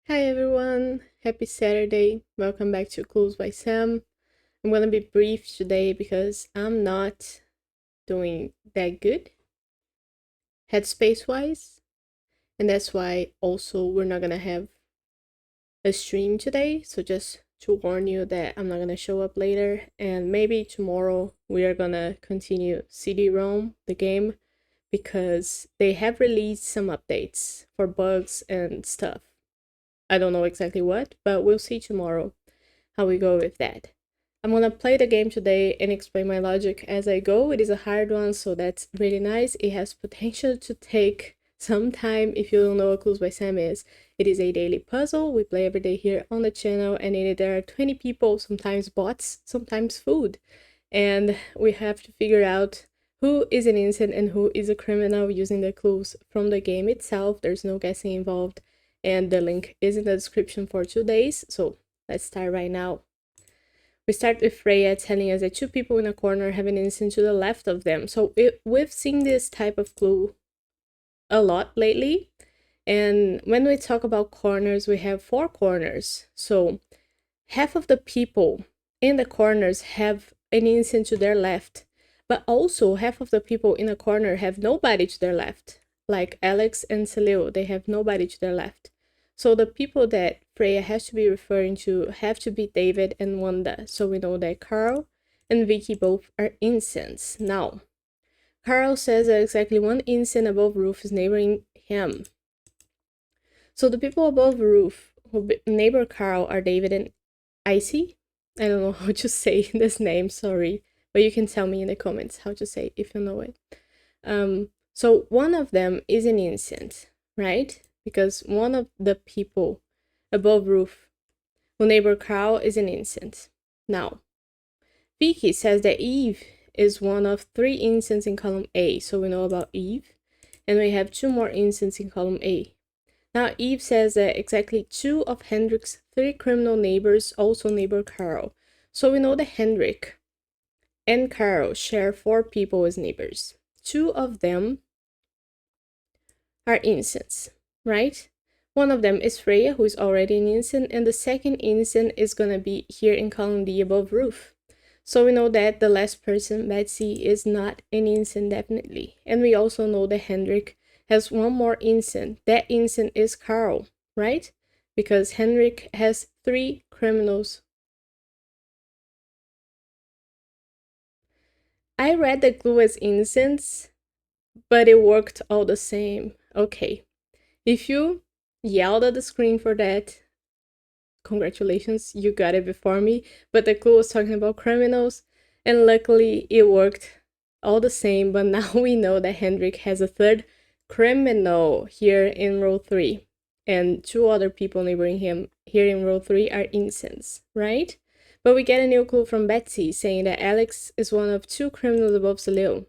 Hi everyone, happy Saturday. Welcome back to Clues by Sam. I'm gonna be brief today because I'm not doing that good headspace wise, and that's why also we're not gonna have a stream today. So just to warn you that I'm not gonna show up later, and maybe tomorrow we are gonna continue CD-ROM, the game, because they have released some updates for bugs and stuff. I don't know exactly what, but we'll see tomorrow how we go with that. I'm gonna play the game today and explain my logic as I go. It is a hard one, so that's really nice. It has potential to take some time. If you don't know what Clues by Sam is, it is a daily puzzle. We play every day here on the channel, and in it there are 20 people, sometimes bots, sometimes food. And we have to figure out who is an innocent and who is a criminal using the clues from the game itself. There's no guessing involved, and the link is in the description for 2 days. So let's start right now. We start with Freya telling us that two people in a corner have an innocent to the left of them. So we've seen this type of clue a lot lately. And when we talk about corners, we have 4 corners. So half of the people in the corners have an innocent to their left, but also half of the people in a corner have nobody to their left. Like Alex and Salil, they have nobody to their left. So the people that Freya has to be referring to have to be David and Wanda. So we know that Carl and Vicky both are innocents. Now, Carl says that exactly one innocent above Roof is neighboring him. So the people above Roof who neighbor Carl are David and Icy. I don't know how to say this name, sorry. But you can tell me in the comments how to say it if you know it. So one of them is an innocent, right? Because one of the people above Roof who neighbor Carl is an innocent. Now, Vicky says that Eve is one of 3 innocents in column A, so we know about Eve. And we have 2 more innocents in column A. Now, Eve says that exactly 2 of Hendrik's 3 criminal neighbors also neighbor Carl. So we know that Hendrik and Carl share 4 people as neighbors. 2 of them are innocents, right? One of them is Freya, who is already an innocent, and the second innocent is gonna be here in column D above Roof. So we know that the last person, Betsy, is not an innocent definitely. And we also know that Hendrik has 1 more innocent. That innocent is Carl, right? Because Hendrik has 3 criminals. I read the clue as innocents, but it worked all the same. Okay. If you yelled at the screen for that, congratulations, you got it before me. But the clue was talking about criminals, and luckily it worked all the same. But now we know that Hendrik has a 3rd criminal here in row 3, and 2 other people neighboring him here in row 3 are innocents, right? But we get a new clue from Betsy saying that Alex is one of 2 criminals above Salil.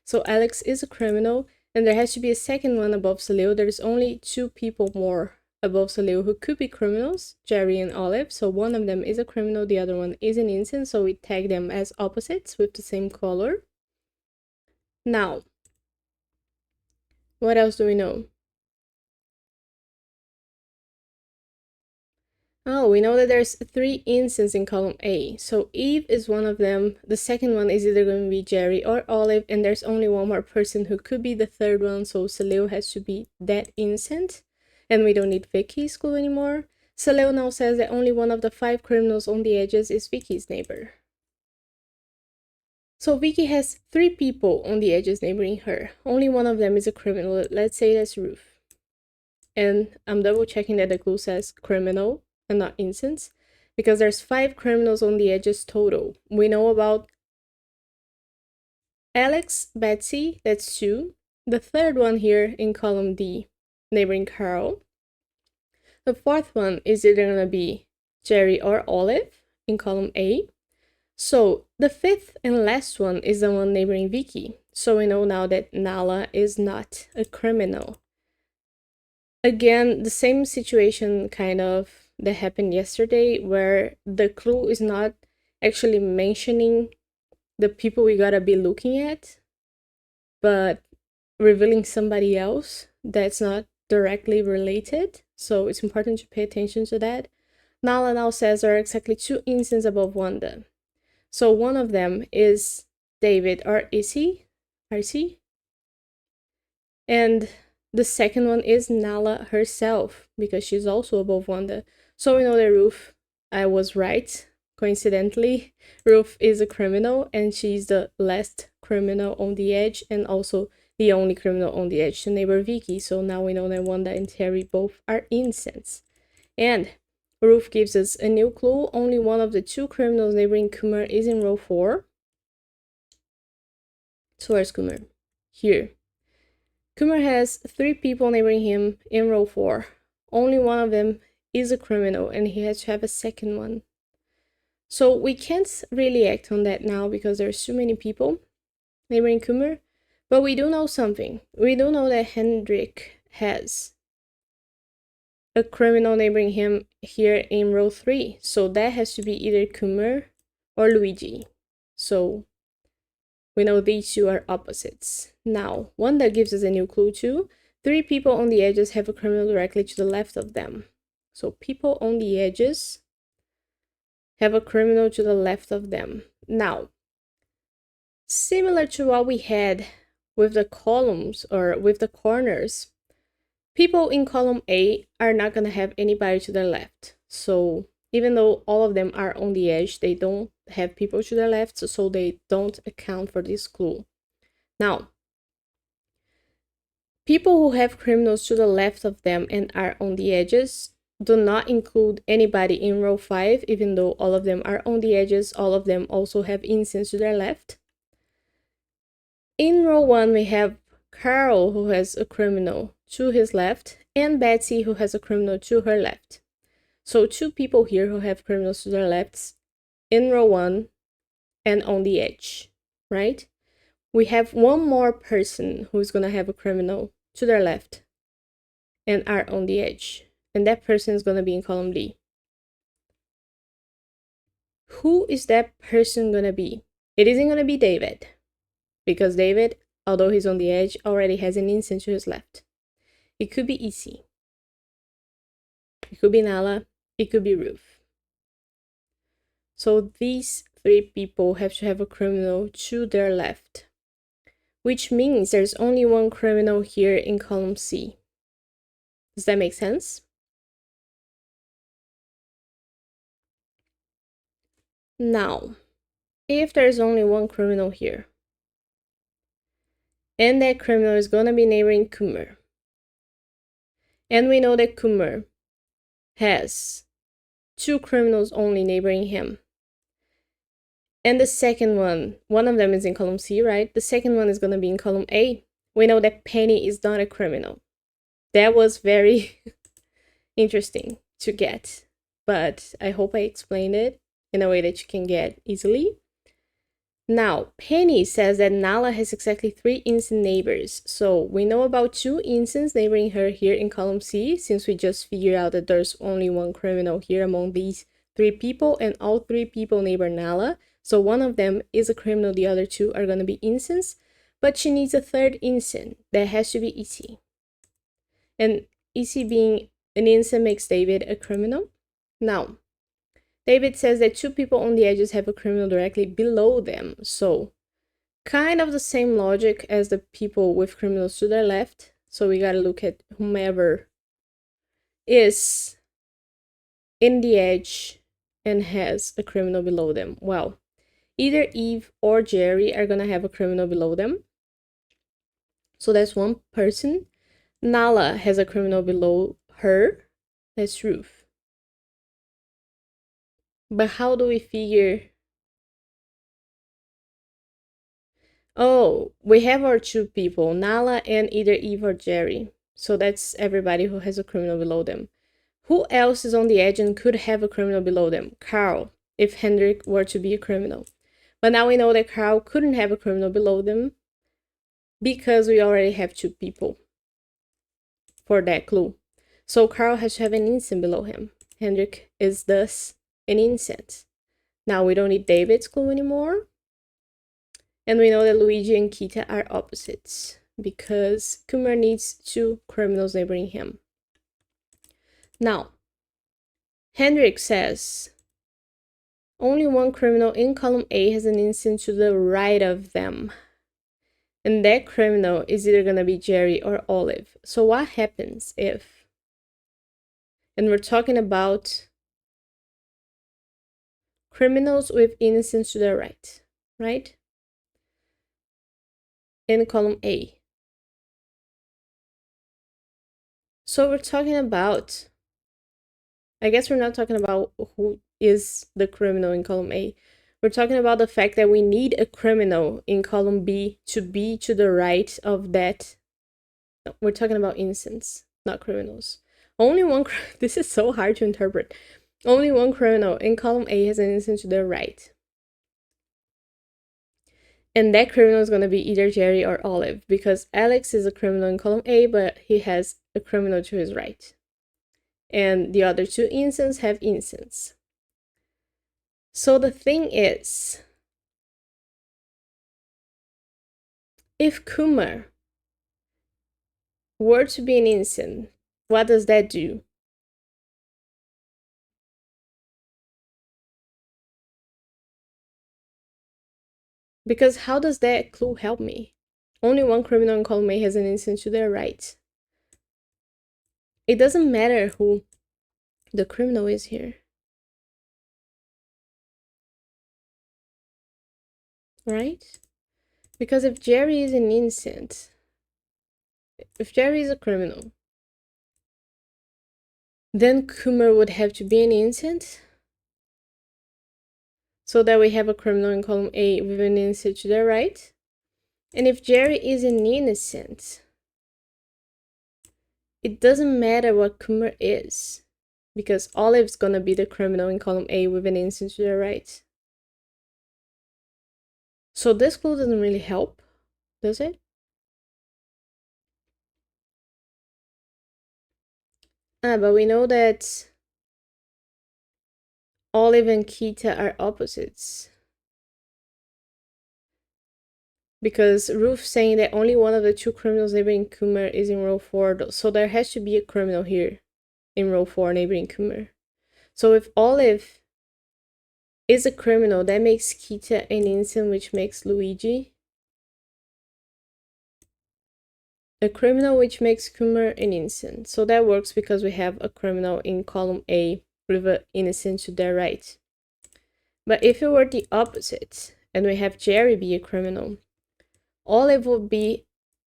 So Alex is a criminal, and there has to be a second one above Salil. There's only 2 people more above Salil who could be criminals, Jerry and Olive. So one of them is a criminal, the other one is an innocent, so we tag them as opposites with the same color. Now, what else do we know? Oh, we know that there's 3 innocents in column A. So Eve is one of them. The second one is either going to be Jerry or Olive, and there's only 1 more person who could be the 3rd one, so Salil has to be that innocent. And we don't need Vicky's clue anymore. Salil now says that only one of the 5 criminals on the edges is Vicky's neighbor. So Vicky has 3 people on the edges neighboring her. Only one of them is a criminal. Let's say that's Ruth. And I'm double checking that the clue says criminal and not innocents, because there's 5 criminals on the edges total. We know about Alex, Betsy, that's 2. The 3rd one here in column D, neighboring Carl. The 4th one is either gonna be Jerry or Olive in column A. So the 5th and last one is the one neighboring Vicky. So we know now that Nala is not a criminal. Again, the same situation kind of that happened yesterday, where the clue is not actually mentioning the people we gotta be looking at, but revealing somebody else that's not directly related. So it's important to pay attention to that. Nala now says there are exactly 2 incenses above Wanda. So one of them is David or Issy, RC. And the second one is Nala herself, because she's also above Wanda. So we know that Ruth, I was right. Coincidentally, Ruth is a criminal, and she's the last criminal on the edge, and also the only criminal on the edge to neighbor Vicky. So now we know that Wanda and Terry both are innocents. And Ruth gives us a new clue. Only one of the 2 criminals neighboring Kumar is in row 4. So where's Kumar? Here. Kumar has 3 people neighboring him in row 4. Only one of them is a criminal, and he has to have a second one. So we can't really act on that now because there's too many people neighboring Kumar. But we do know something. We do know that Hendrik has a criminal neighboring him here in row 3. So that has to be either Kumar or Luigi. So we know these 2 are opposites. Now, Wanda gives us a new clue too. 3 people on the edges have a criminal directly to the left of them. So people on the edges have a criminal to the left of them. Now, similar to what we had with the columns or with the corners, people in column A are not going to have anybody to their left. So even though all of them are on the edge, they don't have people to their left, so they don't account for this clue. Now, people who have criminals to the left of them and are on the edges do not include anybody in row 5, even though all of them are on the edges. All of them also have innocents to their left. In row 1, we have Carl, who has a criminal to his left, and Betsy, who has a criminal to her left. So 2 people here who have criminals to their lefts in row 1 and on the edge, right? We have one more person who's going to have a criminal to their left and are on the edge. And that person is going to be in column D. Who is that person going to be? It isn't going to be David. Because David, although he's on the edge, already has an innocent to his left. It could be Issy. It could be Nala. It could be Ruth. So these 3 people have to have a criminal to their left, which means there's only one criminal here in column C. Does that make sense? Now, if there's only one criminal here, and that criminal is gonna be neighboring Kumar, and we know that Kumar has 2 criminals only neighboring him, and the second one of them is in column C, right? The second one is gonna be in column A. We know that Penny is not a criminal. That was very interesting to get, but I hope I explained it in a way that you can get easily. Now, Penny says that Nala has exactly 3 innocent neighbors. So we know about 2 innocents neighboring her here in column C, since we just figured out that there's only one criminal here among these 3 people, and all 3 people neighbor Nala. So one of them is a criminal, the other 2 are going to be innocents. But she needs a 3rd innocent. That has to be Issy. And Issy being an innocent makes David a criminal. Now, David says that 2 people on the edges have a criminal directly below them. So, kind of the same logic as the people with criminals to their left. So we gotta look at whomever is in the edge and has a criminal below them. Well, either Eve or Jerry are gonna have a criminal below them. So that's one person. Nala has a criminal below her. That's Ruth. But how do we figure? Oh, we have our 2 people, Nala and either Eve or Jerry. So that's everybody who has a criminal below them. Who else is on the edge and could have a criminal below them? Carl, if Hendrik were to be a criminal. But now we know that Carl couldn't have a criminal below them because we already have 2 people for that clue. So Carl has to have an innocent below him. Hendrik is thus an innocent. Now we don't need David's clue anymore. And we know that Luigi and Kita are opposites because Kumar needs 2 criminals neighboring him. Now, Hendrik says, only one criminal in column A has an instant to the right of them. And that criminal is either going to be Jerry or Olive. So what happens if, and we're talking about criminals with innocence to their right, right? In column A. So we're talking about, I guess we're not talking about who is the criminal in column A. We're talking about the fact that we need a criminal in column B to be to the right of that. No, we're talking about innocents, not criminals. Only one, this is so hard to interpret. Only one criminal in column A has an innocent to the right. And that criminal is going to be either Jerry or Olive, because Alex is a criminal in column A, but he has a criminal to his right. And the other two innocents have innocents. So the thing is, if Kumar were to be an innocent, what does that do? Because how does that clue help me? Only one criminal in column A has an innocent to their right. It doesn't matter who the criminal is here. Right? Because if Jerry is an innocent, if Jerry is a criminal, then Kumar would have to be an innocent, so that we have a criminal in column A with an innocent to their right. And if Jerry is an innocent, it doesn't matter what Kumar is, because Olive's gonna be the criminal in column A with an innocent to their right. So this clue doesn't really help, does it? But we know that Olive and Kita are opposites. Because Ruth saying that only one of the two criminals neighboring Kumar is in row 4, so there has to be a criminal here in row 4 neighboring Kumar. So if Olive is a criminal, that makes Kita an innocent, which makes Luigi a criminal, which makes Kumar an innocent. So that works because we have a criminal in column A with an innocent to their right. But if it were the opposite, and we have Jerry be a criminal, Olive would be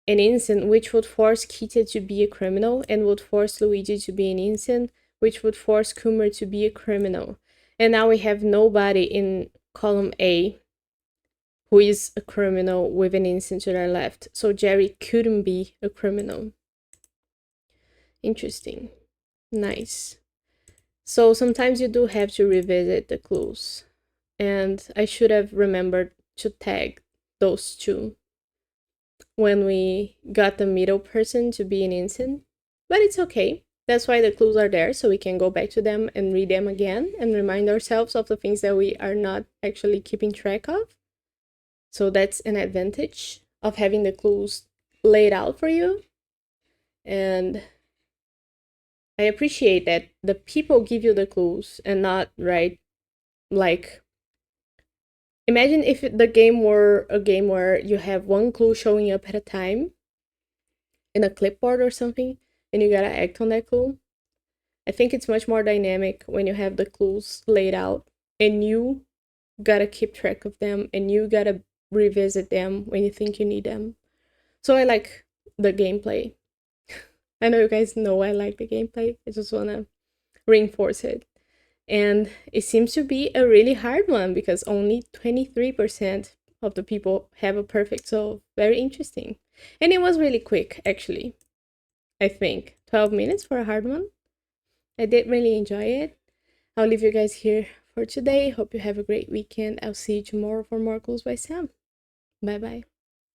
an innocent, which would force Kita to be a criminal, and would force Luigi to be an innocent, which would force Kumar to be a criminal. And now we have nobody in column A who is a criminal with an innocent to their left. So Jerry couldn't be a criminal. Interesting. Nice. So sometimes you do have to revisit the clues. And I should have remembered to tag those two when we got the middle person to be an innocent. But it's okay. That's why the clues are there, so we can go back to them and read them again and remind ourselves of the things that we are not actually keeping track of. So that's an advantage of having the clues laid out for you. And I appreciate that the people give you the clues and not, right, like, imagine if the game were a game where you have one clue showing up at a time in a clipboard or something, and you gotta act on that clue. I think it's much more dynamic when you have the clues laid out and you gotta keep track of them and you gotta revisit them when you think you need them. So I like the gameplay. I know you guys know I like the gameplay. I just wanna reinforce it. And it seems to be a really hard one because only 23% of the people have a perfect, so very interesting. And it was really quick, actually. I think 12 minutes for a hard one. I did really enjoy it. I'll leave you guys here for today. Hope you have a great weekend. I'll see you tomorrow for more Clues by Sam. Bye bye.